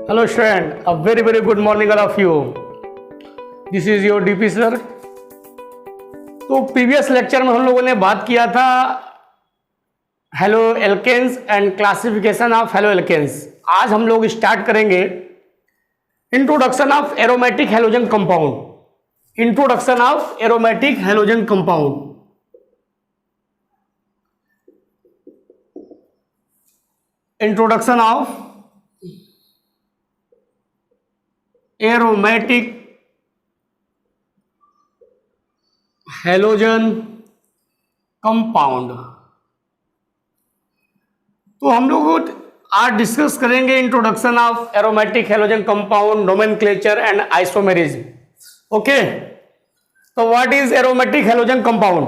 Hello student, a very good morning all of you. This is your DP sir. तो previous lecture में हम लोगों ने बात किया था haloalkanes and classification of haloalkanes. आज हम लोग स्टार्ट करेंगे introduction of aromatic halogen compound. Introduction of aromatic halogen compound. Introduction of aromatic halogen compound. तो हम लोग आज डिस्कस करेंगे introduction of aromatic halogen compound, nomenclature and isomerism. Okay, तो what is aromatic halogen compound?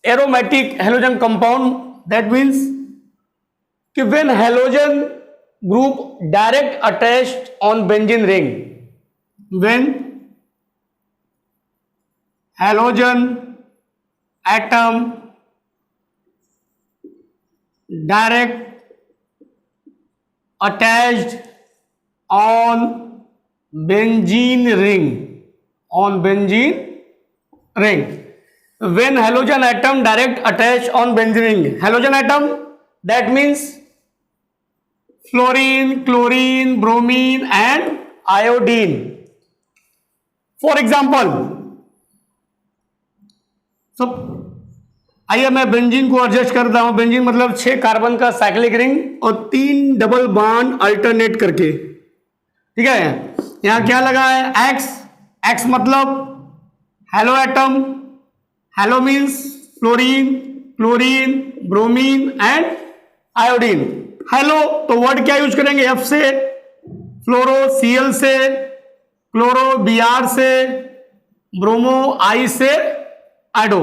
Aromatic halogen compound that means कि when halogen group direct attached on benzene ring, when halogen atom direct attached on benzene ring, when halogen atom direct attached on benzene ring, halogen atom that means fluorine, chlorine, bromine and iodine. For example, आइए मैं benzene को adjust करता हूं. Benzene मतलब 6 carbon का cyclic ring और 3 double bond alternate करके. ठीक है, यहां क्या लगा है? एक्स. एक्स मतलब hello atom. Hello means fluorine, chlorine, bromine and iodine. Hello तो वर्ड क्या यूज करेंगे? एफ से, फ्लोरो सीएल से, क्लोरो बीआर से, ब्रोमो आई से, आइडो.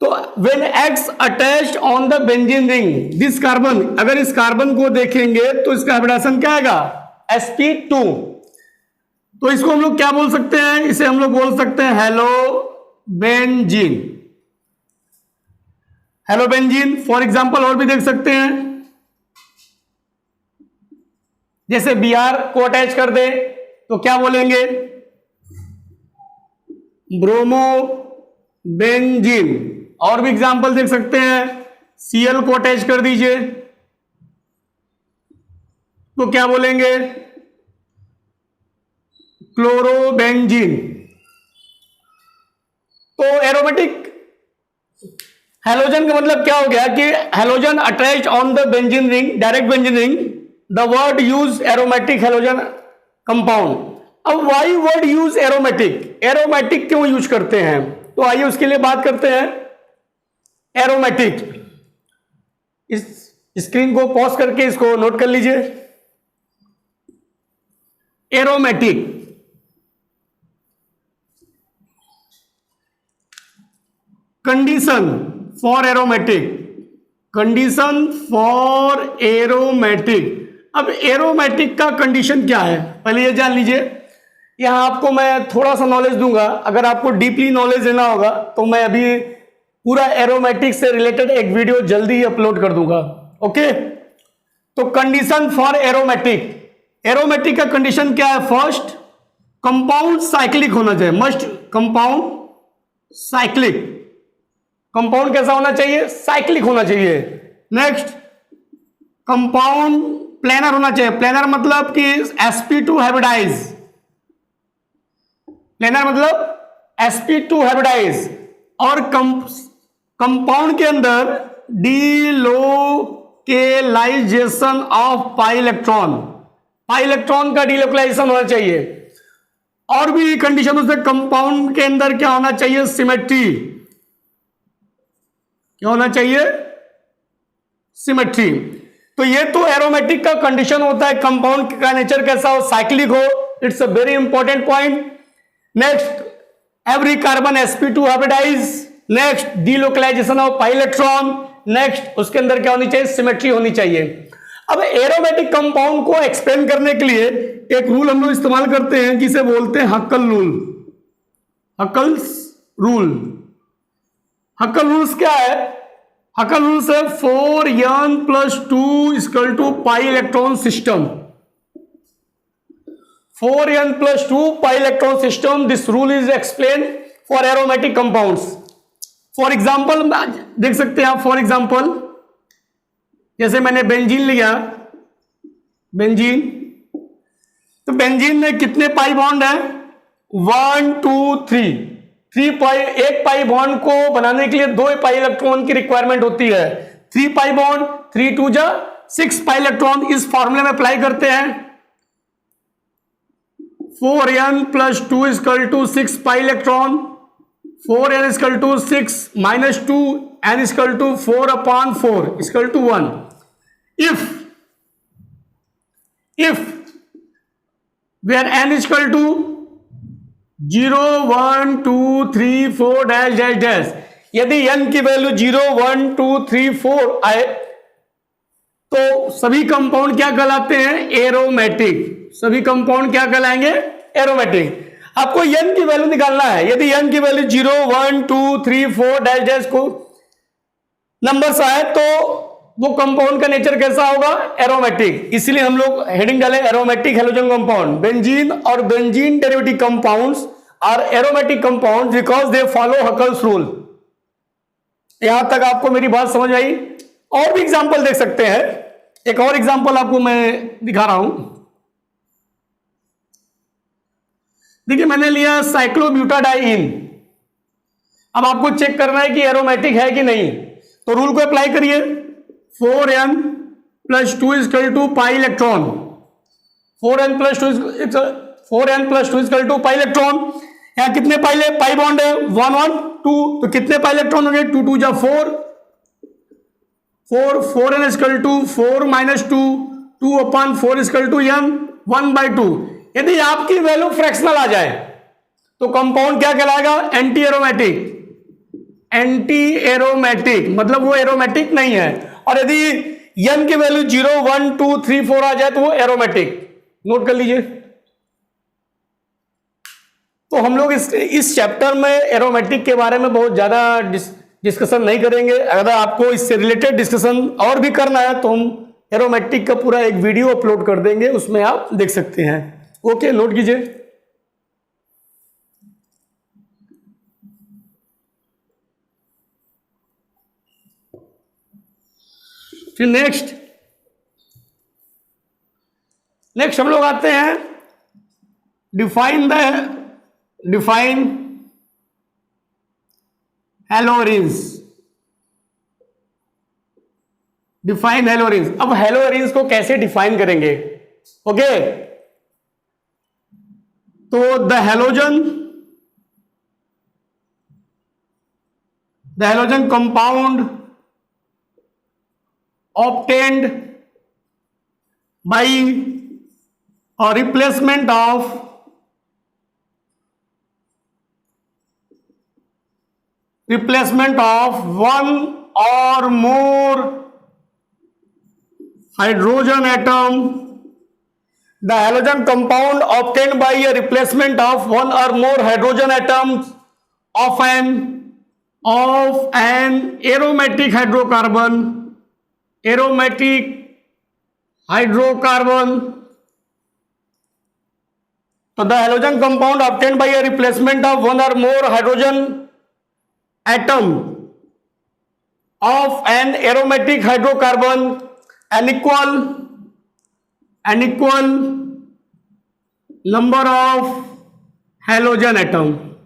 तो when x attached on the benzene ring, this carbon, अगर इस कार्बन को देखेंगे तो इसका हाइब्रिडेशन क्या आएगा? sp2. तो इसको हम लोग क्या बोल सकते हैं? इसे हम लोग बोल सकते हैं hello benzene. Hello benzene. For example और भी देख सकते हैं, जैसे Br को अटैच कर दे तो क्या बोलेंगे? Bromo benzene. और भी एग्जांपल देख सकते हैं, Cl को अटैच कर दीजिए तो क्या बोलेंगे? क्लोरोबेंजीन. तो एरोमेटिक हेलोजन का मतलब क्या हो गया कि halogen attached on the benzene ring, direct benzene ring, the word use aromatic halogen compound. अब why word use aromatic? aromatic क्यों यूज करते हैं? तो आइए उसके लिए बात करते हैं. aromatic, इस स्क्रीन को पॉज करके इसको नोट कर लीजिए. aromatic condition for aromatic. Condition for aromatic. अब एरोमेटिक का कंडीशन क्या है पहले ये जान लीजिए. यहां आपको मैं थोड़ा सा नॉलेज दूंगा. अगर आपको डीपली नॉलेज लेना होगा तो मैं अभी पूरा एरोमेटिक से रिलेटेड एक वीडियो जल्दी ही अपलोड कर दूंगा. ओके, तो कंडीशन फॉर एरोमेटिक. एरोमेटिक का कंडीशन क्या है? फर्स्ट, कंपाउंड साइक्लिक होना चाहिए. Must compound cyclic. कंपाउंड कैसा होना चाहिए? साइक्लिक होना चाहिए. नेक्स्ट, कंपाउंड प्लेनर होना चाहिए. प्लेनर मतलब कि sp2 हाइब्रिडाइज. प्लेनर मतलब sp2 हाइब्रिडाइज. और कंपाउंड के अंदर delocalisation of pi electron. Pi electron का डीलोकेलाइजेशन होना चाहिए. और भी कंडीशन उसमें, कंपाउंड के अंदर क्या होना चाहिए? सिमेट्री. क्या होना चाहिए? सिमेट्री. तो ये तो एरोमेटिक का कंडीशन होता है. कंपाउंड का नेचर कैसा हो? साइक्लिक हो. It's a very important point. Next, every carbon sp2 hybridise. Next, delocalisation of pi electron. Next, उसके अंदर क्या होनी चाहिए? सिमेट्री होनी चाहिए. अब एरोमेटिक कंपाउंड को एक्सप्लेन करने के लिए एक रूल हम लोग इस्तेमाल करते हैं जिसे बोलते हैं Huckel rule. Huckel's rule. Huckel rules क्या है? हकल रूल से 4n + 2 = pi electron system. 4n+2 pi electron system. This rule is explained for aromatic compounds. For example देख सकते हैं आप, फॉर एग्जाम्पल जैसे मैंने बेंजीन लिया, बेंजीन, तो बेंजीन में कितने पाई बॉन्ड है? 1 2 3 पाई। एक पाई बॉन्ड को बनाने के लिए 2 पाई इलेक्ट्रॉन की रिक्वायरमेंट होती है। 3 पाई बॉन्ड, 3 2 जा 6 पाई इलेक्ट्रॉन। इस फॉर्मूले में अप्लाई करते हैं, 4n+2 = 6 pi electron. 4n = 6 - 2 n = 4/4 = 1. If where n = 0 1 2 3 4 dash dash dash, यदि n की वैल्यू 0 1 2 3 4 आए तो सभी कंपाउंड क्या कहलाते हैं? एरोमेटिक। सभी कंपाउंड क्या कहलाएंगे? एरोमेटिक। आपको n की वैल्यू निकालना है। यदि n की वैल्यू 0 1 2 3 4 डैश डैश को नंबर्स आए तो वो कंपाउंड का नेचर कैसा होगा? एरोमेटिक। इसलिए हम लोग हेडिंग डाले एरोमेटिक हैलोजन कंपाउंड। बेंजीन और benzene derivative compounds are aromatic compound because they follow Huckel's rule. यहां तक आपको मेरी बात समझ आई? और भी एग्जांपल देख सकते हैं। एक और एग्जांपल आपको मैं दिखा रहा हूं। देखिए, मैंने लिया साइक्लोब्यूटाडाइन। अब आपको चेक करना है कि एरोमेटिक है कि नहीं, तो रूल को अप्लाई करिए। 4n+2 = pi electron. 4n+2 = pi electron. यहां कितने पाई बॉन्ड है? 1 1 2। तो कितने पाई इलेक्ट्रॉन होंगे? 2 2 जा 4 4 4n = 4 - 2 2/4 = n 1/2। यदि आपकी वैल्यू फ्रैक्शनल आ जाए तो कंपाउंड क्या कहलाएगा? Anti aromatic. एंटी एरोमेटिक मतलब वो एरोमेटिक नहीं है। और यदि n की वैल्यू 0 1 2 3 4 आ जाए तो वो एरोमेटिक। नोट कर लीजिए। तो हम लोग इस चैप्टर में एरोमेटिक के बारे में बहुत ज्यादा डिस्कशन नहीं करेंगे। अगर आपको इससे रिलेटेड डिस्कशन और भी करना है तो हम एरोमेटिक का पूरा एक वीडियो अपलोड कर देंगे, उसमें आप देख सकते हैं। ओके, नोट कीजिए। फिर नेक्स्ट हम लोग आते हैं डिफाइन हैलोरिन्स। डिफाइन हैलोरिन्स। अब हैलोरिन्स को कैसे डिफाइन करेंगे? ओके, तो the halogen compound obtained by a replacement of one or more hydrogen atom. The halogen compound obtained by a replacement of one or more hydrogen atoms of an aromatic hydrocarbon. So the halogen compound obtained by a replacement of one or more hydrogen atom of an aromatic hydrocarbon, an equal number of halogen atom,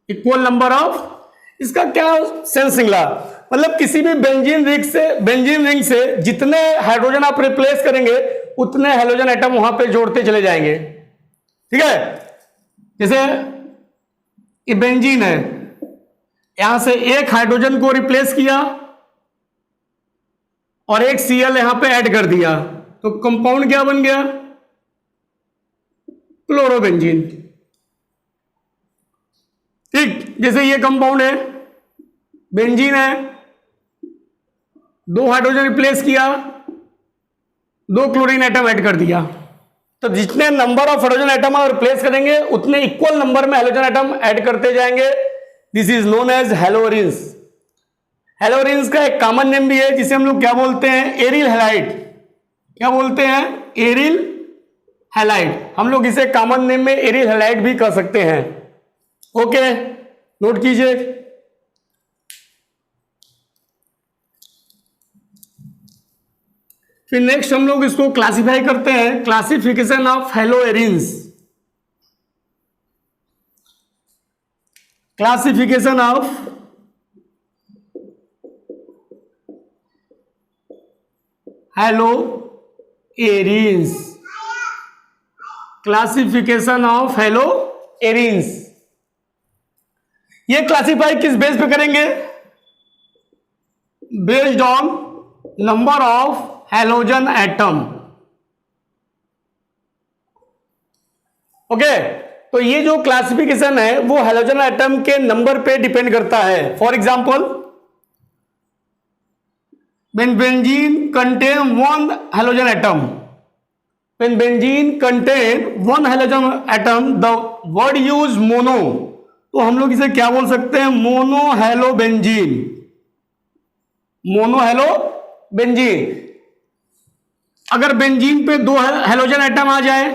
equal number of। इसका क्या sense निकला? मतलब किसी भी benzene ring से जितने hydrogen आप replace करेंगे उतने हाइड्रोजन एटम वहां पे जोड़ते चले जाएंगे। ठीक है, जैसे ये बेंजीन है, यहां से एक हाइड्रोजन को रिप्लेस किया और एक Cl यहां पे ऐड कर दिया, तो कंपाउंड क्या बन गया? क्लोरोबेंजीन। ठीक, जैसे ये कंपाउंड है, बेंजीन है, 2 हाइड्रोजन रिप्लेस किया, 2 क्लोरीन एटम ऐड कर दिया, तो जितने नंबर ऑफ हाइड्रोजन एटम आप रिप्लेस करेंगे उतने इक्वल नंबर में हाइड्रोजन एटम ऐड करते जाएंगे। This is known as haloarenes. Haloarenes का एक कॉमन नेम भी है जिसे हम लोग क्या बोलते हैं? Aryl halide. क्या बोलते हैं? एरिल हैलाइड, हम लोग इसे कॉमन नेम में एरिल हैलाइड भी कह सकते हैं। ओके, नोट कीजिए। फिर नेक्स्ट हम लोग इसको क्लासिफाई करते हैं, classification of हेलोएरिन्स। Classification of हेलोएरिन्स, classification of हेलोएरिन्स। ये क्लासिफाई किस बेस पे करेंगे? Based on number of halogen atom. Okay, तो ये जो क्लासिफिकेशन है वो हैलोजन एटम के नंबर पे डिपेंड करता है। For example, when benzene contain one halogen atom, when benzene contain one halogen atom, the word use mono, तो हम लोग इसे क्या बोल सकते हैं? Mono hello benzene, mono hello benzene. अगर बेंजीन पे दो हेलोजन एटम आ जाए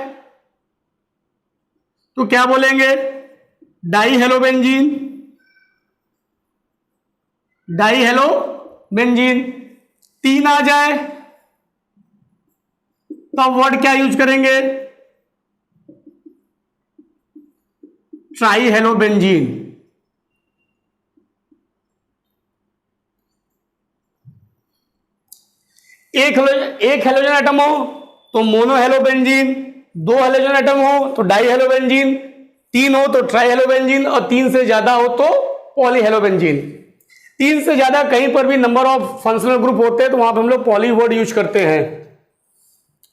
तो क्या बोलेंगे? Die hello benzene, die hello benzene. तीन आ जाए तो अब वर्ड क्या यूज करेंगे? Try hello benzene. एक हेलोजन एटम हो तो मोनो हेलो बेंजीन, दो हेलोजन एटम हो तो डाई हेलो बेंजीन, तीन हो तो ट्राई हेलो बेंजीन, और तीन से ज्यादा हो तो पॉली हेलो बेंजीन। तीन से ज्यादा कहीं पर भी नंबर ऑफ फंक्शनल ग्रुप होते हैं तो वहां पर हम लोग पॉली वर्ड यूज करते हैं।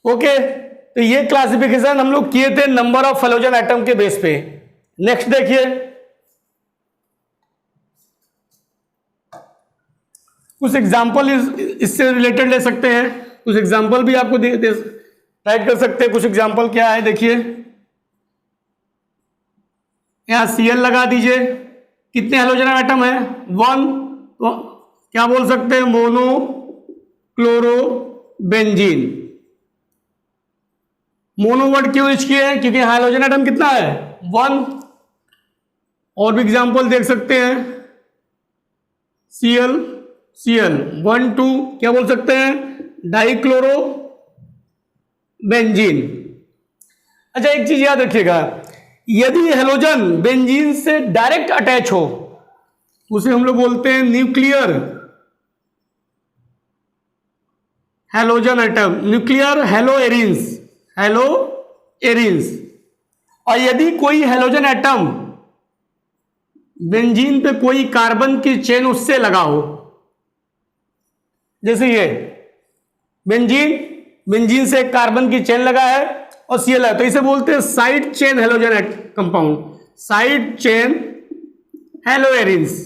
ओके, तो ये क्लासिफिकेशन हम लोग किए थे नंबर ऑफ हेलोजन एटम के बेस पे। नेक्स्ट देखिए, कुछ एग्जांपल इससे रिलेटेड ले सकते हैं, कुछ एग्जांपल भी आपको राइट कर सकते हैं। कुछ एग्जांपल क्या है देखिए, यहां Cl लगा दीजिए। कितने हेलोजन एटम है? 1, तो क्या बोल सकते हैं? Mono chloro benzene. Mono word क्यों यूज किए हैं? क्योंकि हेलोजन एटम कितना है? 1। और भी एग्जांपल देख सकते हैं, Cl 1 2, क्या बोल सकते हैं? Dichloro benzene. अच्छा, एक चीज याद रखिएगा, यदि हेलोजन बेंजीन से डायरेक्ट अटैच हो उसे हम लोग बोलते हैं न्यूक्लियर हेलोजन एटम, न्यूक्लियर हेलोएरिन्स, हेलोएरिन्स। और यदि कोई हेलोजन एटम बेंजीन पे कोई कार्बन की चेन उससे लगा हो, जैसे ये बेंजीन से कार्बन की चेन लगा है और Cl है, तो इसे बोलते हैं side chain halogen compound, side chain हेलोएरिन्स।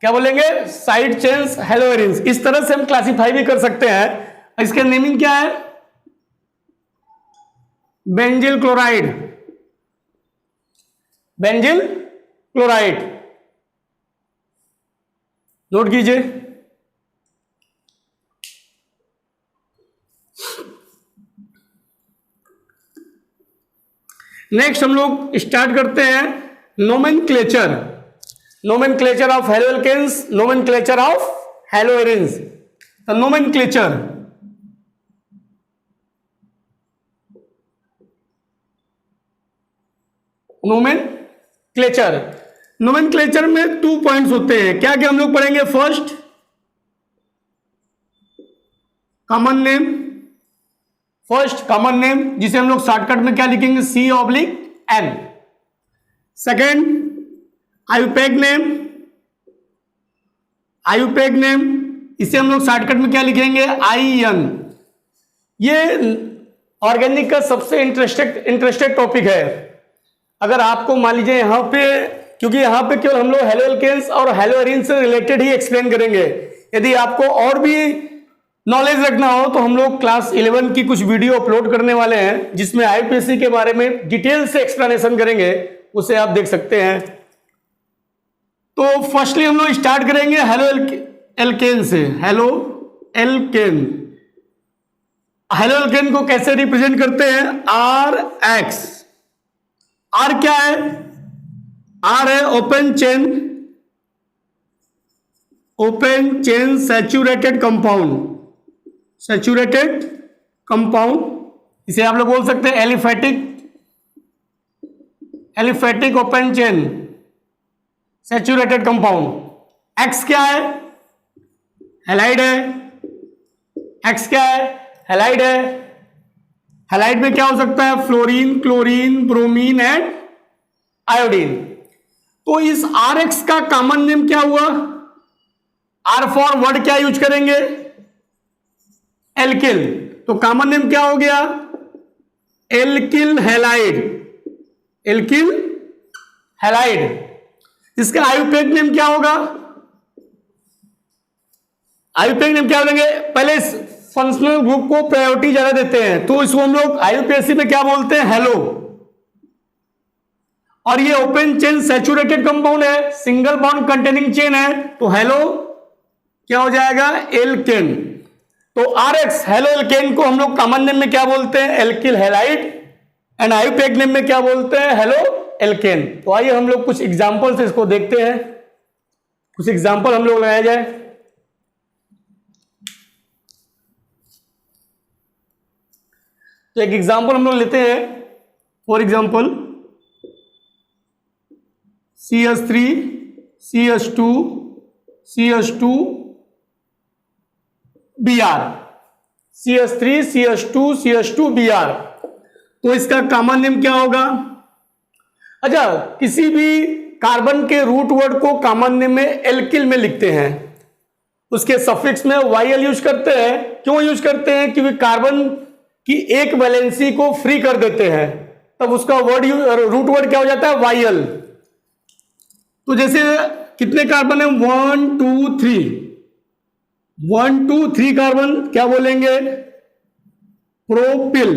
क्या बोलेंगे? Side chains हेलोएरिन्स। इस तरह से हम क्लासिफाई भी कर सकते हैं। इसके नेमिंग क्या है? Benzyl chloride, benzyl chloride. Note कीजिए। नेक्स्ट हम लोग स्टार्ट करते हैं nomenclature, nomenclature of haloalkanes, nomenclature of हेलोएरिन्स। The nomenclature, nomenclature, nomenclature में 2 पॉइंट्स होते हैं। क्या क्या हम लोग पढ़ेंगे? First, common name, first common name जिसे हम लोग शॉर्टकट में क्या लिखेंगे? C/N। सेकेंड, आयुपेग नेम, आयुपेग नेम इसे हम लोग शॉर्टकट में क्या लिखेंगे? IN। ये ऑर्गेनिक का सबसे इंटरेस्टेड टॉपिक है। अगर आपको मान लीजिए यहां पे, क्योंकि यहां पे केवल हम लोग हेलोएल्केन्स और हेलोएरिन से रिलेटेड ही एक्सप्लेन करेंगे। यदि आपको और भी नॉलेज रखना हो तो हम लोग क्लास 11 की कुछ वीडियो अपलोड करने वाले हैं जिसमें IUPAC के बारे में डिटेल से एक्सप्लेनेशन करेंगे, उसे आप देख सकते हैं। तो फर्स्टली हम लोग स्टार्ट करेंगे हेलो एल्केन से। हेलो एल्केन, हेलो एल्केन को कैसे रिप्रेजेंट करते हैं? Are x. आर क्या है? आर है open chain saturated compound. Saturated compound, इसे आप लोग बोल सकते हैं aliphatic open chain saturated compound. X क्या है? हैलाइड है। एक्स क्या है? हैलाइड है। हैलाइड में क्या हो सकता है? Fluorine, chlorine, bromine and iodine. तो इस आर एक्स का कॉमन नेम क्या हुआ? आर फॉर वर्ड क्या यूज करेंगे? एल्किल। तो कॉमन नेम क्या हो गया? Alkyl halide. Alkyl halide. इसका आयुपेक नेम क्या होगा? आयुपेक नेम क्या देंगे? पहले इस फंक्शनल ग्रुप को प्रायोरिटी ज्यादा देते हैं, तो इसको हम लोग आयुपीएससी में क्या बोलते हैं? हेलो। और ये ओपन चेन सैचुरेटेड कंपाउंड है, सिंगल बॉन्ड कंटेनिंग चेन है, तो हेलो क्या हो जाएगा? एल्केन। तो आर एक्स हेलो एल्केन को हम लोग कॉमन नेम में क्या बोलते हैं? Alkyl halide. And IUPAC name में क्या बोलते हैं? Halo alkane. तो आइए हम लोग कुछ एग्जांपल से इसको देखते हैं। कुछ एग्जांपल हम लोग लगाया जाए। तो एक एग्जांपल हम लोग लेते हैं। For example CH3 CH2 CH2 Br। CH3 CH2 CH2 Br। तो इसका कॉमन नेम क्या होगा? अच्छा, किसी भी कार्बन के रूट वर्ड को कॉमन नेम में एल्किल में लिखते हैं, उसके सफिक्स में YL यूज करते हैं। क्यों यूज करते हैं? क्योंकि कार्बन की एक वैलेंसी को फ्री कर देते हैं, तब उसका वर्ड रूट वर्ड क्या हो जाता है? YL। तो जैसे कितने कार्बन है? 1 2 3। 1 2 3 कार्बन क्या बोलेंगे? प्रोपिल।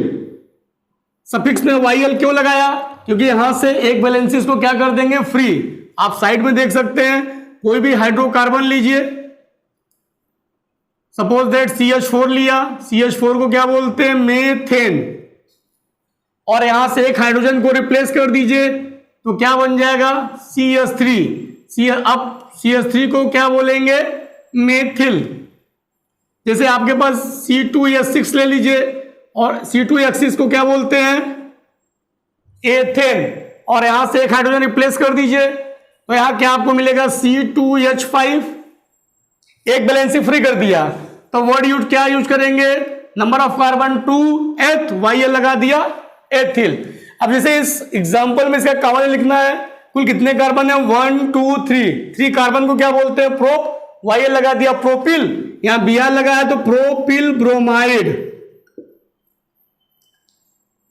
सफिक्स में YL क्यों लगाया? क्योंकि यहां से एक वैलेंसी को क्या कर देंगे? फ्री। आप साइड में देख सकते हैं, कोई भी हाइड्रोकार्बन लीजिए, सपोज दैट CH4 लिया, CH4 को क्या बोलते हैं? मेथेन। और यहां से एक हाइड्रोजन को रिप्लेस कर दीजिए, तो क्या बन जाएगा? CH3। अब CH3 को क्या बोलेंगे? मेथिल। जैसे आपके पास C2H6 ले लीजिए, और C2H6 को क्या बोलते हैं? एथेन। और यहां से एक हाइड्रोजन रिप्लेस कर दीजिए, तो यहां क्या आपको मिलेगा? C2H5। एक बैलेंसी फ्री कर दिया, तो वर्ड यूज क्या यूज करेंगे? नंबर ऑफ कार्बन 2 YL लगा दिया, एथिल। अब जैसे इस एग्जांपल में इसका कॉमन लिखना है, कुल कितने कार्बन है? 1 2 3। 3 कार्बन को क्या बोलते हैं? प्रोप। YL लगा दिया, प्रोपिल। यहां Br लगा है, तो प्रोपिल ब्रोमाइड।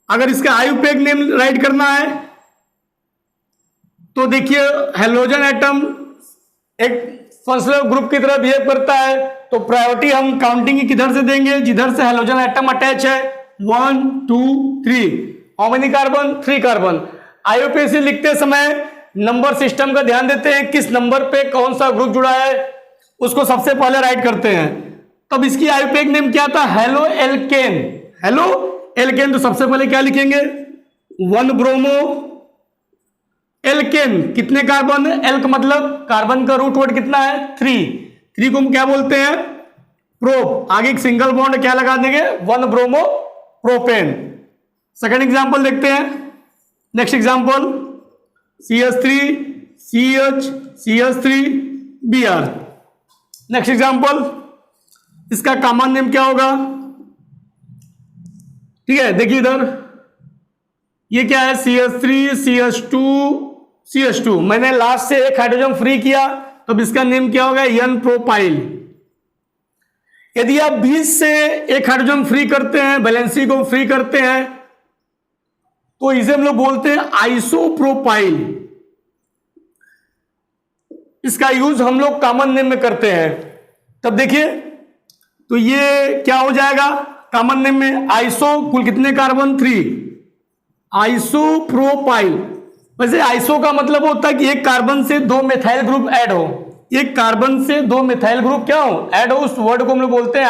अगर इसका आयुपेक नेम राइट करना है, तो देखिए हेलोजन एटम एक फंक्शनल ग्रुप की तरह बिहेव करता है, तो प्रायोरिटी हम काउंटिंग किधर से देंगे? जिधर से हेलोजन एटम अटैच है। 1 2 3। How many carbon? 3 carbon. IUPAC लिखते समय नंबर सिस्टम का ध्यान देते हैं, किस नंबर पे कौन सा ग्रुप जुड़ा है उसको सबसे पहले राइट करते हैं। तब इसकी आईयूपीएक नेम क्या था? Halo alkane. Halo alkane. तो सबसे पहले क्या लिखेंगे? 1 ब्रोमो एल्केन। कितने कार्बन है? एल्क मतलब कार्बन का रूट वर्ड कितना है? 3। 3 को हम क्या बोलते हैं? प्रोप। आगे एक सिंगल बॉन्ड क्या लगा देंगे? 1 ब्रोमो प्रोपेन। सेकंड एग्जांपल देखते हैं। Next example CH3 CH CH3 Br। Next example, इसका कॉमन नेम क्या होगा? ठीक है, देखिए इधर ये क्या है? CH3 CH2 CH2। मैंने लास्ट से एक हाइड्रोजन फ्री किया, तो इसका नेम क्या होगा? N propyl. यदि आप 20 से एक हाइड्रोजन फ्री करते हैं, वैलेंसी को फ्री करते हैं, तो इसे हम लोग बोलते हैं आइसोप्रोपाइल। इसका यूज हम लोग कॉमन नेम में करते हैं। तब देखिए, तो ये क्या हो जाएगा कॉमन नेम में? आइसो, कुल कितने कार्बन? 3। आइसोप्रोपाइल। वैसे आइसो का मतलब होता है कि एक कार्बन से 2 मिथाइल ग्रुप ऐड हो। एक कार्बन से 2 मिथाइल ग्रुप क्या हो? ऐड हो। उस वर्ड को हम लोग बोलते हैं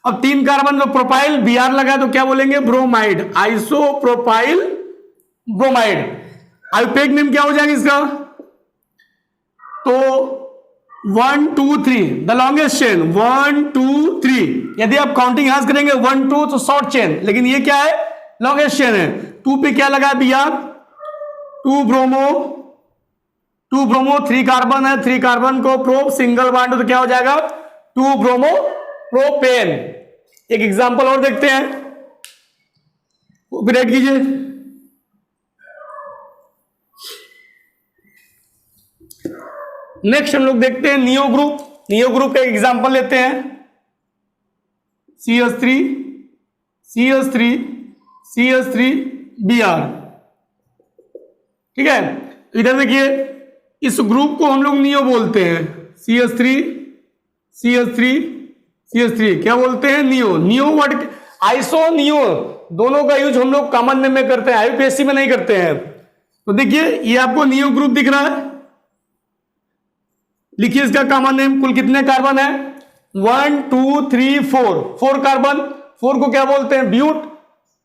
अब 3 कार्बन में प्रोपाइल Br लगा तो क्या बोलेंगे, bromide, isopropyl bromide. IUPAC name क्या हो जाएगा इसका, तो 1 2 3 द लॉन्गेस्ट चेन 1 2 3। यदि आप काउंटिंग यहां से करेंगे 1 2 तो शॉर्ट चेन, लेकिन ये क्या है, लॉन्गेस्ट चेन है। 2 पे क्या लगा Br, 2 ब्रोमो 3 कार्बन है, 3 कार्बन को प्रो सिंगल बॉन्ड तो क्या हो जाएगा 2 ब्रोमो प्रोपेन। एक एग्जांपल और देखते हैं, ऑपरेट कीजिए। नेक्स्ट हम लोग देखते हैं नियो ग्रुप। नियो ग्रुप का एग्जांपल लेते हैं, CH3 CH3 CH3 Br। ठीक है, इधर देखिए इस ग्रुप को हम लोग नियो बोलते हैं, CH3 CH3 CH3 क्या बोलते हैं, neo. Neo word iso neo दोनों का यूज हम लोग कॉमन नेम में करते हैं, आईयूपीएसी में नहीं करते हैं। तो देखिए ये आपको नियो ग्रुप दिख रहा है, लिखिए इसका कॉमन नेम। कुल कितने कार्बन है, 1 2 3 4 कार्बन। 4 को क्या बोलते हैं, ब्यूट,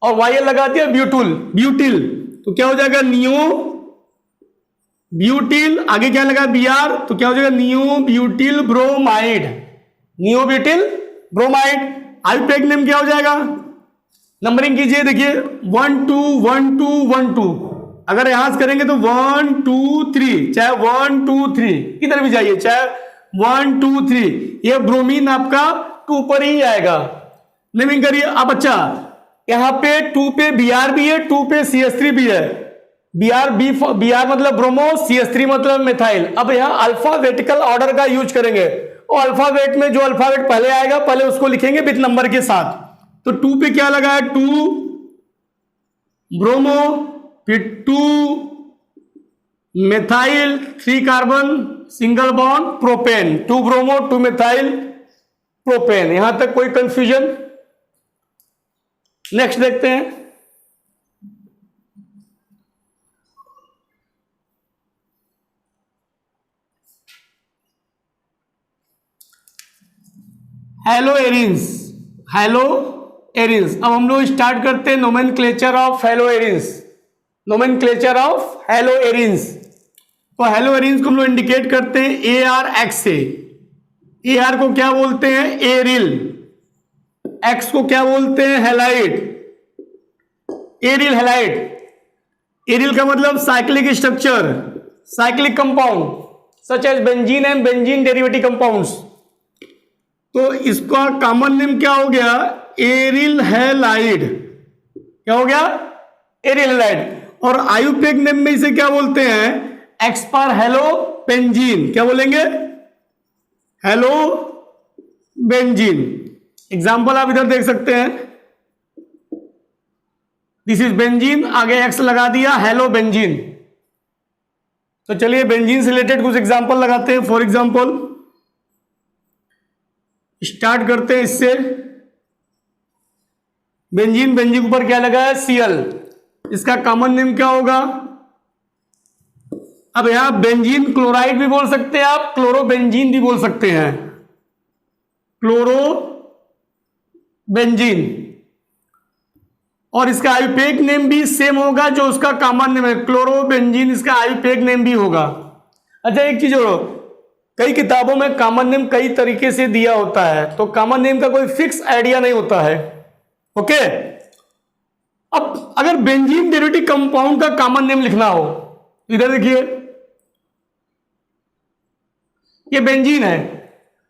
और वाई लगा दिया ब्यूटिल, तो क्या हो जाएगा नियो ब्यूटिल। आगे क्या लगा Br, तो क्या हो जाएगा neo butyl bromide, neo butyl bromide. IUPAC name क्या हो जाएगा, नंबरिंग कीजिए, देखिए 1 2 1 2 1 2। अगर यहां से करेंगे तो 1 2 3, चाहे 1 2 3 किधर भी जाइए, चाहे 1 2 3, ये ब्रोमीन आपका 2 पर ही आएगा। नेमिंग करिए अब। अच्छा यहां पे 2 पे Br भी है, 2 पे CH3 भी है। Br मतलब ब्रोमो, CH3 मतलब मिथाइल। अब यहां अल्फाबेटिकल ऑर्डर का यूज करेंगे, और अल्फाबेट में जो अल्फाबेट पहले आएगा पहले उसको लिखेंगे विथ नंबर के साथ। तो 2 पे क्या लगा है, 2 ब्रोमो, फिर 2 methyl 3 carbon single bond propane, 2 bromo 2 methyl propane. यहां तक कोई कंफ्यूजन? नेक्स्ट देखते हैं, हेलो एरिन्स। अब हम लोग स्टार्ट करते हैं नोमेनक्लेचर ऑफ हेलो एरिन्स। तो हेलो एरिन्स को हम लोग इंडिकेट करते हैं AR X से। AR को क्या बोलते हैं, एरिल। X को क्या बोलते हैं, हेलाइड, एरिल हेलाइड। एरिल का मतलब cyclic structure, cyclic compound such as benzene and benzene derivative compounds. तो इसका कॉमन नेम क्या हो गया, एरिल हैलाइड। क्या हो गया, एरिल हैलाइड। और आयुपेक नेम में इसे क्या बोलते हैं, एक्स पर हेलो बेंजीन। क्या बोलेंगे, हेलो बेंजीन। एग्जांपल आप इधर देख सकते हैं, दिस इज बेंजीन, आगे एक्स लगा दिया, हेलो बेंजीन। तो चलिए बेंजीन से रिलेटेड कुछ एग्जांपल लगाते हैं। फॉर एग्जांपल स्टार्ट करते हैं इससे, बेंजीन के ऊपर क्या लगा है, Cl। इसका कॉमन नेम क्या होगा, अब यहां बेंजीन क्लोराइड भी बोल सकते हैं आप, क्लोरोबेंजीन भी बोल सकते हैं, क्लोरोबेंजीन। और इसका आयुपेक नेम भी सेम होगा जो उसका कॉमन नेम है, क्लोरोबेंजीन, इसका आयुपेक नेम भी होगा। अच्छा एक चीज और, कई किताबों में कॉमन नेम कई तरीके से दिया होता है, तो कॉमन नेम का कोई फिक्स आइडिया नहीं होता है। ओके, अब अगर बेंजीन डेरिवेटिव कंपाउंड का कॉमन नेम लिखना हो, इधर देखिए ये बेंजीन है।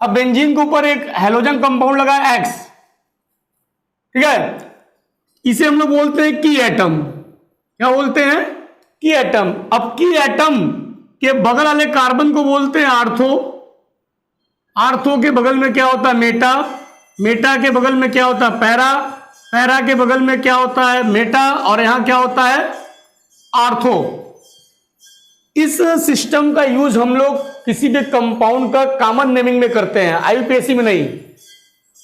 अब बेंजीन के ऊपर एक हेलोजन कंपाउंड लगा है X, ठीक है, इसे हम लोग बोलते हैं की एटम। क्या बोलते हैं, की एटम। अब की एटम के बगल वाले कार्बन को बोलते हैं आर्थो। आर्थो के बगल में क्या होता है, मेटा। मेटा के बगल में क्या होता है, पैरा। पैरा के बगल में क्या होता है, मेटा। और यहां क्या होता है, आर्थो। इस सिस्टम का यूज हम लोग किसी भी कंपाउंड का कॉमन नेमिंग में करते हैं, आईयूपीएसी में नहीं।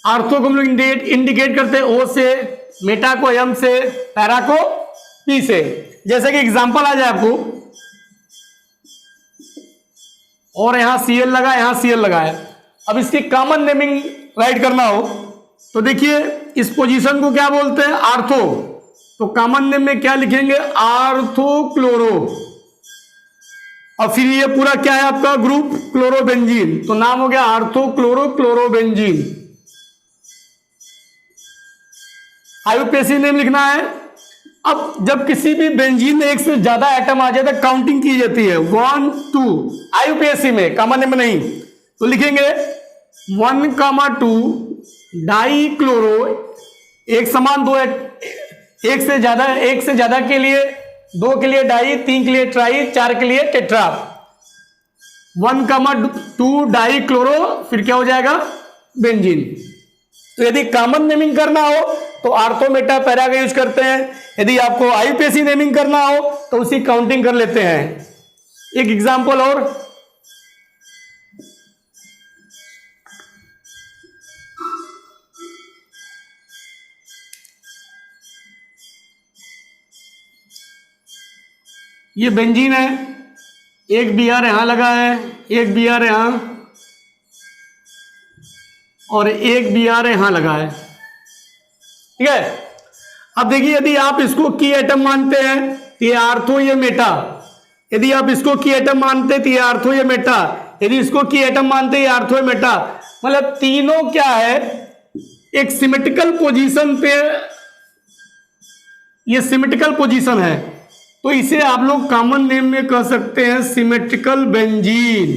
आर्थो को हम लोग इंडिकेट करते हैं O से, मेटा को M से, पैरा को P से। जैसे कि एग्जांपल आ जाए आपको, और यहां Cl लगा, यहां Cl लगा है। अब इसकी कॉमन नेमिंग राइट करना हो, तो देखिए इस पोजीशन को क्या बोलते हैं, आर्थो। तो कॉमन नेम में क्या लिखेंगे, आर्थोक्लोरो। और फिर ये पूरा क्या है आपका ग्रुप, क्लोरोबेंजीन, तो नाम हो गया आर्थोक्लोरो क्लोरोबेंजीन। आईयूपीएसी नेम लिखना है। अब जब किसी भी बेंजीन में एक से ज्यादा एटम आ जाए तो काउंटिंग की जाती है 1 2, आईयूपीएसी में, कॉमन नेम में नहीं। तो लिखेंगे 1,2 डाई क्लोरो, एक समान दो, एक से ज्यादा के लिए 2 के लिए डाई, 3 के लिए ट्राई, 4 के लिए टेट्रा। 1,2 डाई क्लोरो, फिर क्या हो जाएगा, बेंजीन। तो यदि कॉमन नेमिंग करना हो तो आर्थो मेटा पैरा का यूज करते हैं। यदि आपको आईयूपीएसी नेमिंग करना हो तो उसी काउंटिंग कर लेते हैं। एक एग्जांपल और, ये बेंजीन है, एक बीआर यहां लगा है, एक बीआर यहां और एक बीआर यहां लगा है, ठीक है। अब देखिए यदि आप इसको की एटम मानते हैं तो ये आर्थो, ये मेटा। यदि आप इसको की एटम मानते हैं तो ये आर्थो, ये मेटा। यदि इसको की एटम मानते हैं ये आर्थो, ये मेटा। मतलब तीनों क्या है, एक सिमेट्रिकल पोजीशन पे, ये सिमेट्रिकल पोजीशन है, तो इसे आप लोग कॉमन नेम में कह सकते हैं सिमेट्रिकल बेंजीन।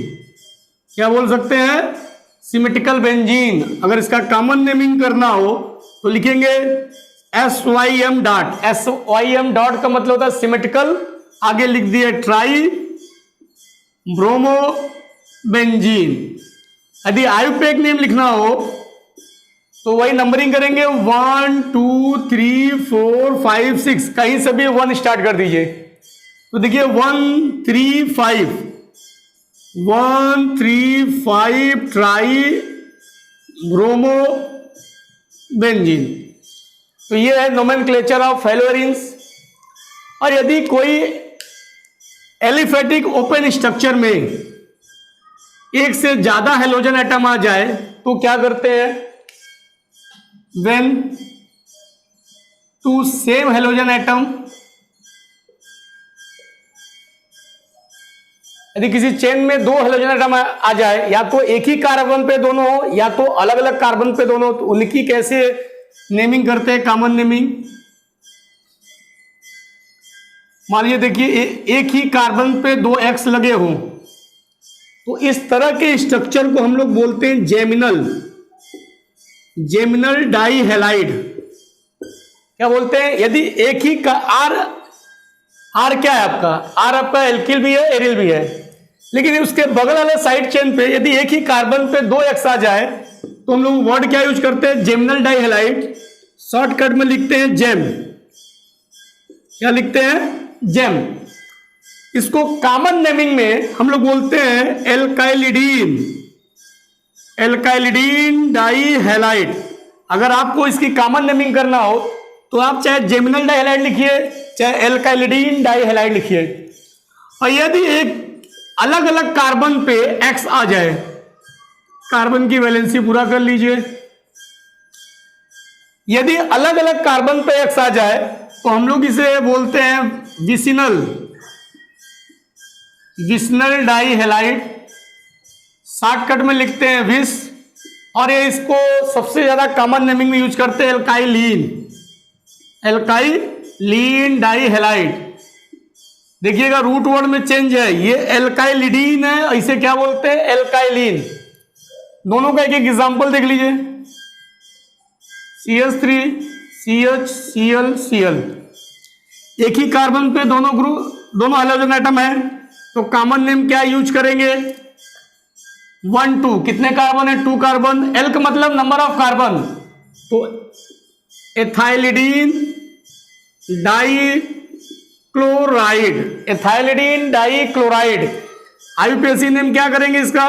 क्या बोल सकते हैं, सिमेट्रिकल बेंजीन। अगर इसका कॉमन नेमिंग करना हो तो लिखेंगे SYM डॉट। SYM डॉट का मतलब होता है सिमेट्रिकल, आगे लिख दिए ट्राई ब्रोमो बेंजीन। यदि आईयूपीएसी नेम लिखना हो तो वही नंबरिंग करेंगे 1 2 3 4 5 6, कहीं से भी 1 स्टार्ट कर दीजिए। तो देखिए 1 3 5, 1 3 5 ट्राई ब्रोमो बेंजीन। तो ये है नोमेनक्लेचर ऑफ फेलोरिन्स। और यदि कोई एलिफेटिक ओपन स्ट्रक्चर में एक से ज्यादा हेलोजन एटम आ जाए तो क्या करते हैं, व्हेन 2 सेम हेलोजन एटम, यदि किसी चेन में 2 हेलोजन एटम आ जाए, या तो एक ही कार्बन पे दोनों हो या तो अलग अलग कार्बन पे दोनों, तो उनकी कैसे नेमिंग करते हैं, कॉमन नेमिंग। मान लीजिए देखिए एक ही कार्बन पे 2 X लगे हों, तो इस तरह के स्ट्रक्चर को हम लोग बोलते हैं जेमिनल डाई हैलाइड। क्या बोलते हैं, यदि एक ही का आर क्या है आपका, आर आपका एल्किल भी है, एरिल भी है, लेकिन उसके बगल वाले साइड चेन पे यदि एक ही कार्बन पे 2 X आ जाए तो हम लोग वर्ड क्या यूज करते हैं, जेमिनल डाई हैलाइड। शॉर्टकट में लिखते हैं जेम। क्या लिखते हैं, जेम। इसको कॉमन नेमिंग में हम लोग बोलते हैं एल्काइलिडीन, एल्काइलिडीन डाई हैलाइड। अगर आपको इसकी कॉमन नेमिंग करना हो तो आप चाहे जेमिनल डाई हैलाइड लिखिए, चाहे एल्काइलिडीन डाई हैलाइड लिखिए। और यदि एक अलग अलग कार्बन पे X आ जाए, कार्बन की वैलेंसी पूरा कर लीजिए। यदि अलग अलग कार्बन पे X आ जाए तो हम लोग इसे बोलते हैं विसिनल डाई हैलाइड। शॉर्टकट में लिखते हैं विस। और ये इसको सबसे ज्यादा कॉमन नेमिंग में यूज करते हैं एल्काइलीन डाई हैलाइड। देखिएगा रूट वर्ड में चेंज है, ये एल्काइलिडीन है, इसे क्या बोलते हैं, एल्काइलिन। दोनों का एक एक एग्जांपल देख लीजिए, CH3 CH Cl Cl। एक ही कार्बन पे दोनों हाइड्रोजन एटम है, तो कॉमन नेम क्या यूज करेंगे, 1 2। कितने कार्बन है, 2 कार्बन। एल का मतलब नंबर ऑफ कार्बन, तो ethylidene dichloride, ethylidene dichloride. IUPAC name क्या करेंगे इसका,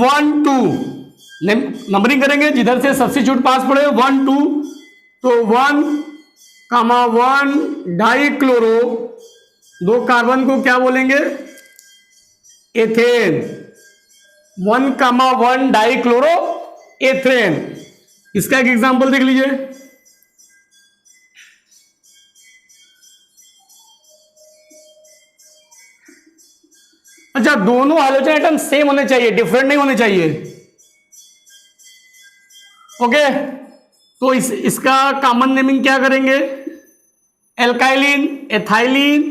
1 2 नंबरिंग करेंगे, जिधर से सब्स्टिट्यूट पास पड़े 1 2, तो 1,1 डाई क्लोरो, 2 कार्बन को क्या बोलेंगे, एथेन। 1,1 dichloro ethane. इसका एक एग्जांपल देख लीजिए। अच्छा, दोनों हाइड्रोजन एटम सेम होने चाहिए, डिफरेंट नहीं होने चाहिए। ओके, तो इसका कॉमन नेमिंग क्या करेंगे? एल्काइलिन, एथाइलिन,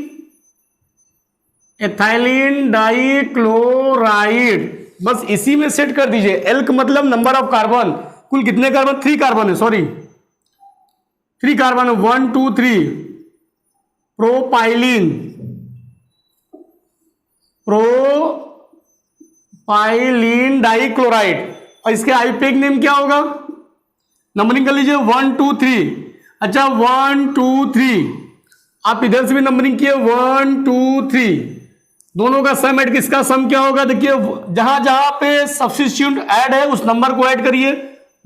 एथाइलिन डाइक्लोराइड, बस इसी में सेट कर दीजिए। एल्क मतलब नंबर ऑफ कार्बन, कुल कितने कार्बन? 3 कार्बन है, सॉरी 3 कार्बन है, 1 2 3। प्रोपाइलिन, प्रोपाइलिन डाइक्लोराइड, और इसके आईयूपीएक नेम क्या होगा? नंबरिंग कर लीजिए 1 2 3। अच्छा 1 2 3, आप इधर से भी नंबरिंग किए 1 2 3, दोनों का सम ऐड, किसका सम क्या होगा? देखिए जहां जहां पे सब्स्टिट्यूट ऐड है उस नंबर को ऐड करिए।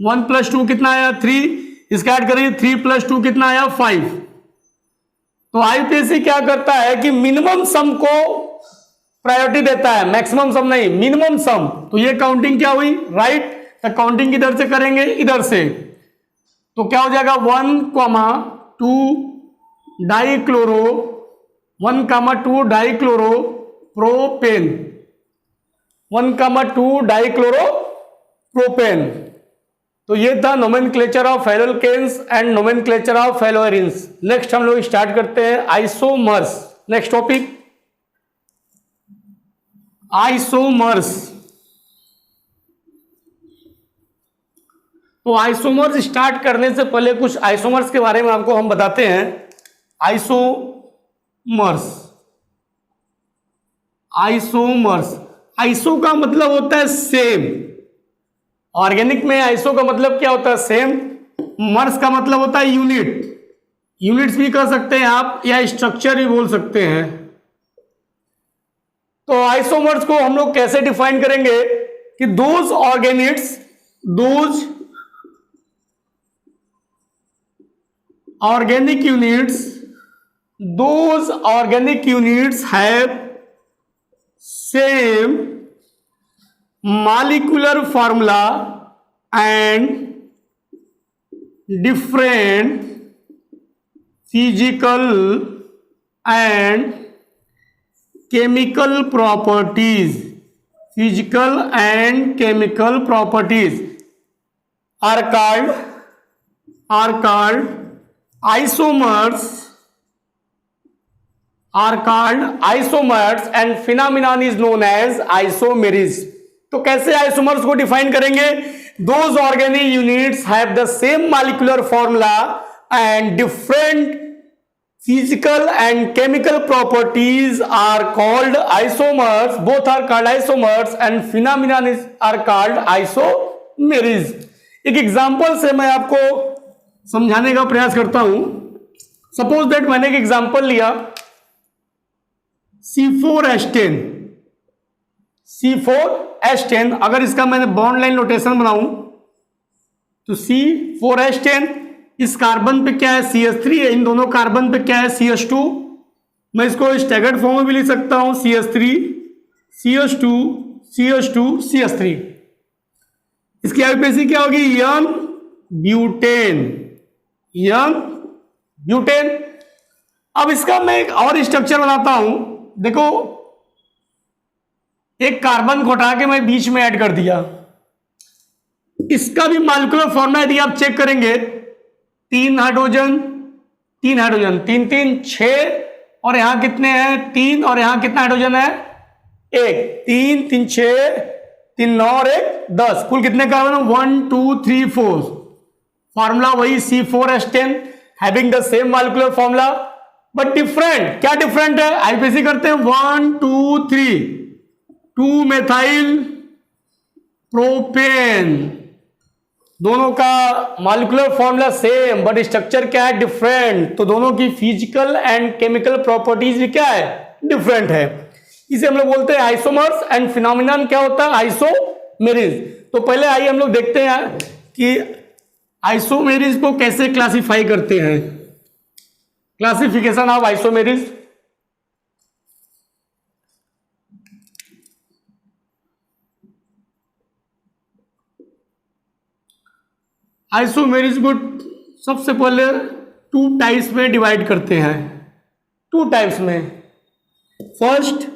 1 + 2 कितना आया? 3, इसका ऐड करिए 3 + 2 कितना आया? 5। तो आईयूपीएसी क्या करता है कि मिनिमम सम को प्रायोरिटी देता है, मैक्सिमम सम नहीं, मिनिमम सम। तो ये काउंटिंग क्या हुई? राइट। तो काउंटिंग किधर से करेंगे? इधर से। तो क्या हो जाएगा? 1,2 dichloro, 1,2 dichloro propane, 1,2 dichloro propane. तो ये था nomenclature of alkanes and nomenclature of haloarenes. Next हम लोग स्टार्ट करते हैं आइसोमर्स। Next topic isomers. तो आइसोमर्स स्टार्ट करने से पहले कुछ आइसोमर्स के बारे में आपको हम बताते हैं। आइसोमर्स, आइसोमर्स, आइसो का मतलब होता है सेम। ऑर्गेनिक में आइसो का मतलब क्या होता है? सेम। मर्स का मतलब होता है यूनिट, यूनिट्स भी कर सकते हैं आप, या स्ट्रक्चर भी बोल सकते हैं। तो आइसोमर्स को हम लोग कैसे डिफाइन करेंगे कि those Organics, those organic units, those organic units have same molecular formula and different physical and chemical properties, physical and chemical properties are called isomers, are called isomers and phenomenon is known as isomerism। तो कैसे isomers को define करेंगे? Those organic units have the same molecular formula and different physical and chemical properties are called isomers, both are called isomers and phenomenon are called isomerism। एक example से मैं आपको समझाने का प्रयास करता हूं। सपोज दैट मैंने एक एग्जांपल लिया C4H10, C4H10, अगर इसका मैंने बॉन्ड लाइन नोटेशन बनाऊं तो C4H10, इस कार्बन पे क्या है? CH3 है, इन दोनों कार्बन पे क्या है? CH2। मैं इसको स्टैगर्ड फॉर्म में भी लिख सकता हूं, CH3 CH2 CH2 CH3। इसकी आईयूपीएसी क्या होगी? यम ब्यूटेन, यम ब्यूटेन। अब इसका मैं एक और स्ट्रक्चर बनाता हूं। देखो एक कार्बन को हटा के मैं बीच में ऐड कर दिया, इसका भी मॉलिक्यूलर फॉर्मूला यदि आप चेक करेंगे, 3 हाइड्रोजन 3 हाइड्रोजन, 3 3 6, और यहां कितने हैं? 3, और यहां कितना हाइड्रोजन है? 1। 3 3 6 3 9 और 1 10, कुल कितने कार्बन? 1 2 3 4। फॉर्मूला वही C4H10 having the same molecular formula but different. क्या डिफरेंट है? आईयूपीएसी करते हैं 1 2 3, 2 मेथाइल प्रोपेन, दोनों का molecular formula same but structure क्या है? डिफरेंट। तो दोनों की फिजिकल एंड केमिकल प्रॉपर्टीज भी क्या है? डिफरेंट है। इसे हम लोग बोलते हैं आइसोमर्स एंड फिनोमिनन क्या होता है? आइसोमेरिज। तो पहले आइए हम लोग देखते हैं कि आइसोमेरिज को कैसे क्लासिफाई करते हैं। Classification of isomerism. आइसोमेरिज को सबसे पहले टू टाइप्स में डिवाइड करते हैं, टू टाइप्स में। First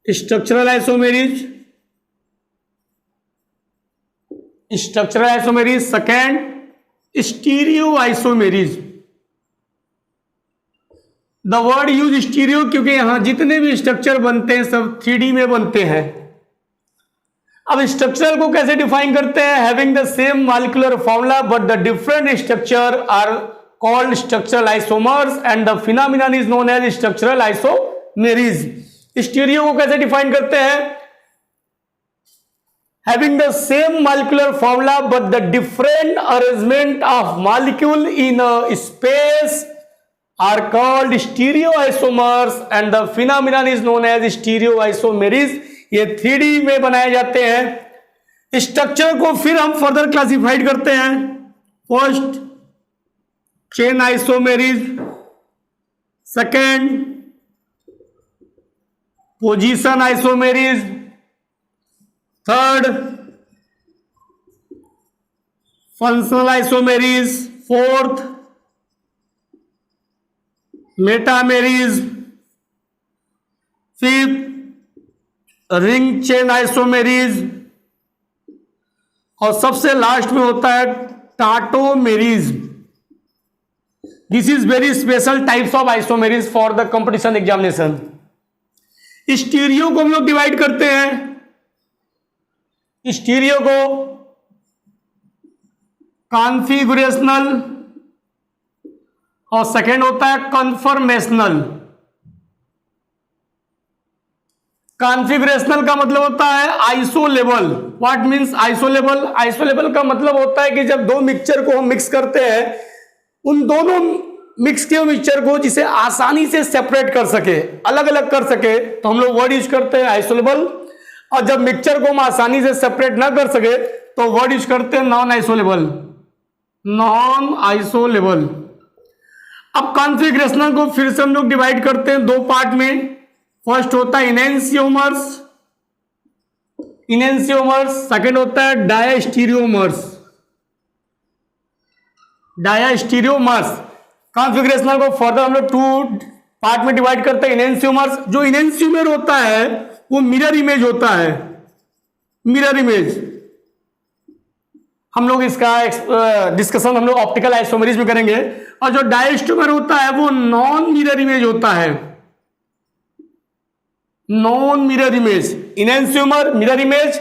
structural isomerism, second stereo isomerism. The word use stereo क्योंकि यहां जितने भी स्ट्रक्चर बनते हैं सब 3D में बनते हैं। अब स्ट्रक्चर को कैसे डिफाइन करते हैं? Having the same molecular formula but the different structure are called structural isomers and the phenomenon is known as structural isomerism. Stereo को कैसे डिफाइन करते हैं? Having the same molecular formula but the different arrangement of molecule in a space are called stereoisomers and the phenomenon is known as stereoisomeres। ये 3D में बनाए जाते हैं। Structure को फिर हम फर्दर क्लासिफाइड करते हैं। First chain isomerism, second position isomerism, third functional isomerism, fourth metamerism, fifth ring chain isomerism और सबसे लास्ट में होता है tautomerism. This is very special types of isomerism for the competition examination. Stereo को हम लोग डिवाइड करते हैं। स्टीरियो को कॉन्फ़िगरेशनल और सेकेंड होता है कन्फर्मेशनल। कॉन्फ़िगरेशनल का मतलब होता है आइसोलेबल। What means आइसोलेबल? आइसोलेबल का मतलब होता है कि जब दो मिक्सचर को हम मिक्स करते हैं, उन दोनों मिक्स के मिक्सचर को जिसे आसानी से सेपरेट कर सके, अलग अलग कर सके, तो हम लोग वर्ड यूज करते हैं आइसोलेबल। और जब मिक्सचर को हम आसानी से सेपरेट ना कर सके तो वर्ड यूज करते हैं नॉन आइसोलेबल, नॉन आइसोलेबल। अब कॉन्फ़िगरेशनल को फिर से हम लोग डिवाइड करते हैं दो पार्ट में। फर्स्ट होता है इनेंशियोमर्स, सेकेंड होता है डायास्टीरियोमर्स। कॉन्फ़िगरेशनल को फर्दर हम लोग टू पार्ट में डिवाइड करते हैं। इनेंशियोमर्स, जो इनेंशियोमर होता है वो मिरर इमेज होता है, मिरर इमेज। हम लोग इसका डिस्कशन हम लोग ऑप्टिकल आइसोमेरिज में करेंगे। और जो डायस्टोमर होता है वो नॉन मिरर इमेज होता है, non mirror image. Enantiomer mirror image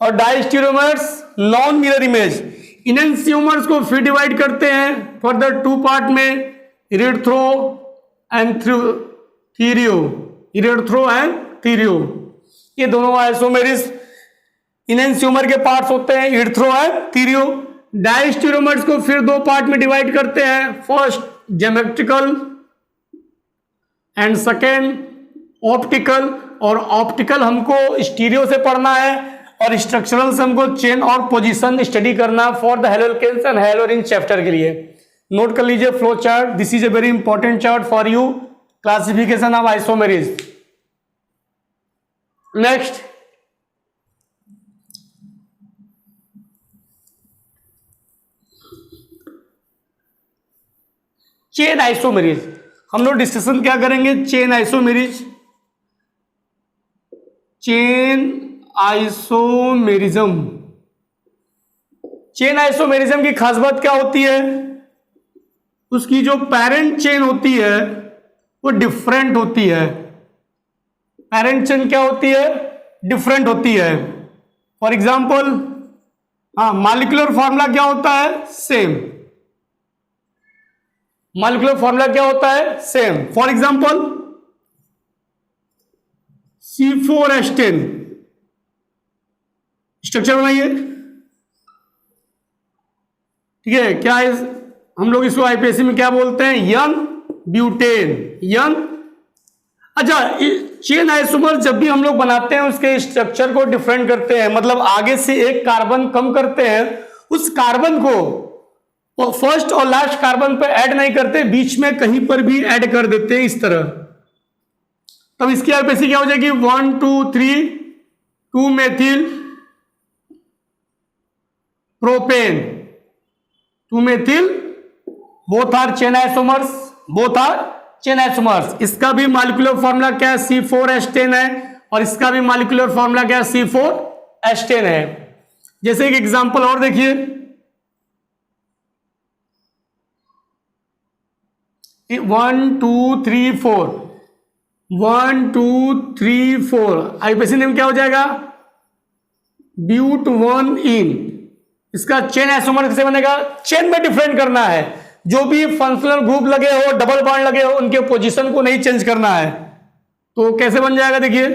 और diastereomers non mirror image. Enantiomers को फिर डिवाइड करते हैं फर्दर टू पार्ट में, इरेथ्रो एंड थीरियो, इरेथ्रो एंड थीरियो। ये दोनों आइसोमेरिज इनेंशियोमर के पार्ट्स होते हैं, इरेथ्रो एंड थीरियो। डायस्टीरियोमर्स को फिर दो पार्ट में डिवाइड करते हैं। First geometrical and second optical. और ऑप्टिकल हमको स्टीरियो से पढ़ना है और स्ट्रक्चरल से हमको चेन और पोजीशन स्टडी करना for the haloalkanes and haloarene chapter के लिए। नोट कर लीजिए flow chart, this is a very important chart for you, classification of isomerism. Next chain isomerism. हम लोग डिस्कशन क्या करेंगे? Chain isomerism. Chain isomerism, chain isomerism की खास बात क्या होती है? उसकी जो पेरेंट चेन होती है वो डिफरेंट होती है। पेरेंट चेन क्या होती है? डिफरेंट होती है। फॉर एग्जाम्पल मॉलिक्यूलर फॉर्मूला क्या होता है? सेम। मॉलिक्यूलर फॉर्मूला क्या होता है? Same. For example C4H10 structure बनाइए, ठीक है। क्या है? हम लोग इसको आईपीएससी में क्या बोलते हैं? यन ब्यूटेन, यन। अच्छा, चेन आइसोमर जब भी हम लोग बनाते हैं उसके स्ट्रक्चर को डिफरेंट करते हैं, मतलब आगे से एक कार्बन कम करते हैं, उस कार्बन को फर्स्ट और लास्ट कार्बन पे ऐड नहीं करते, बीच में कहीं पर भी ऐड कर देते हैं इस तरह। तब इसकी आईपीएससी क्या हो जाएगी? 1 2 3 2 methyl propane, 2-methyl, both are chain isomers. इसका भी मॉलिक्यूलर फॉर्मूला क्या है? C4H10 है, और इसका भी मॉलिक्यूलर फॉर्मूला क्या है? C4H10 है। जैसे एक एग्जांपल और देखिए, 1 2 3 4, 1 2 3 4, आईपीसी नेम क्या हो जाएगा? ब्यूट1इन। इसका चेन आइसोमर कैसे बनेगा? चेन में डिफरेंट करना है, जो भी फंक्शनल ग्रुप लगे हो, डबल बॉन्ड लगे हो, उनके पोजीशन को नहीं चेंज करना है। तो कैसे बन जाएगा? देखिए,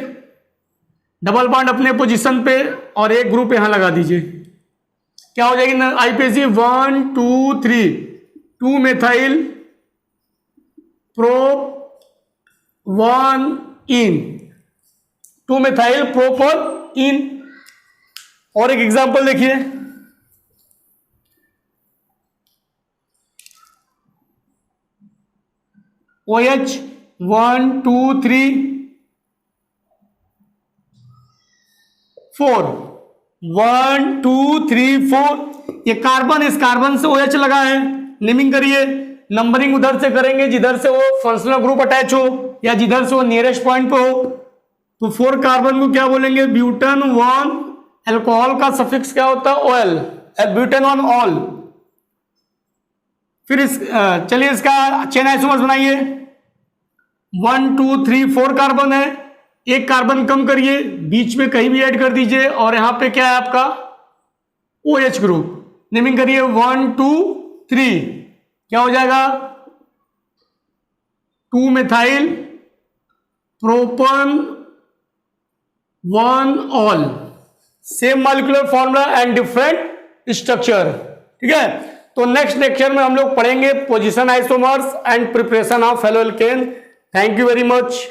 डबल बॉन्ड अपने पोजीशन पे और एक ग्रुप यहां लगा दीजिए, क्या हो जाएगी? IPC 1 2 3, 2-methyl प्रोप1इन, 2-methyl प्रोपन-इन। और एक एग्जांपल देखिए, OH 1 2 3 4, 1 2 3 4, ये कार्बन, इस कार्बन से OH लगा है, नेमिंग करिए। नंबरिंग उधर से करेंगे जिधर से वो फंक्शनल ग्रुप अटैच हो या जिधर से वो नियरेस्ट पॉइंट पे हो। तो 4 कार्बन को क्या बोलेंगे? ब्यूटेन-1। अल्कोहल का सफिक्स क्या होता है? OL, butane one ol. फिर इस चलिए इसका चेन आइसोमर्स बनाइए। 1 2 3 4 कार्बन है, एक कार्बन कम करिए, बीच में कहीं भी ऐड कर दीजिए, और यहां पे क्या है आपका? OH group. नेमिंग करिए 1 2 3, क्या हो जाएगा? 2-methyl propan one ol. Same molecular formula and different structure. ठीक है, तो नेक्स्ट लेक्चर में हम लोग पढ़ेंगे position isomers and preparation of haloalkane. Thank you very much.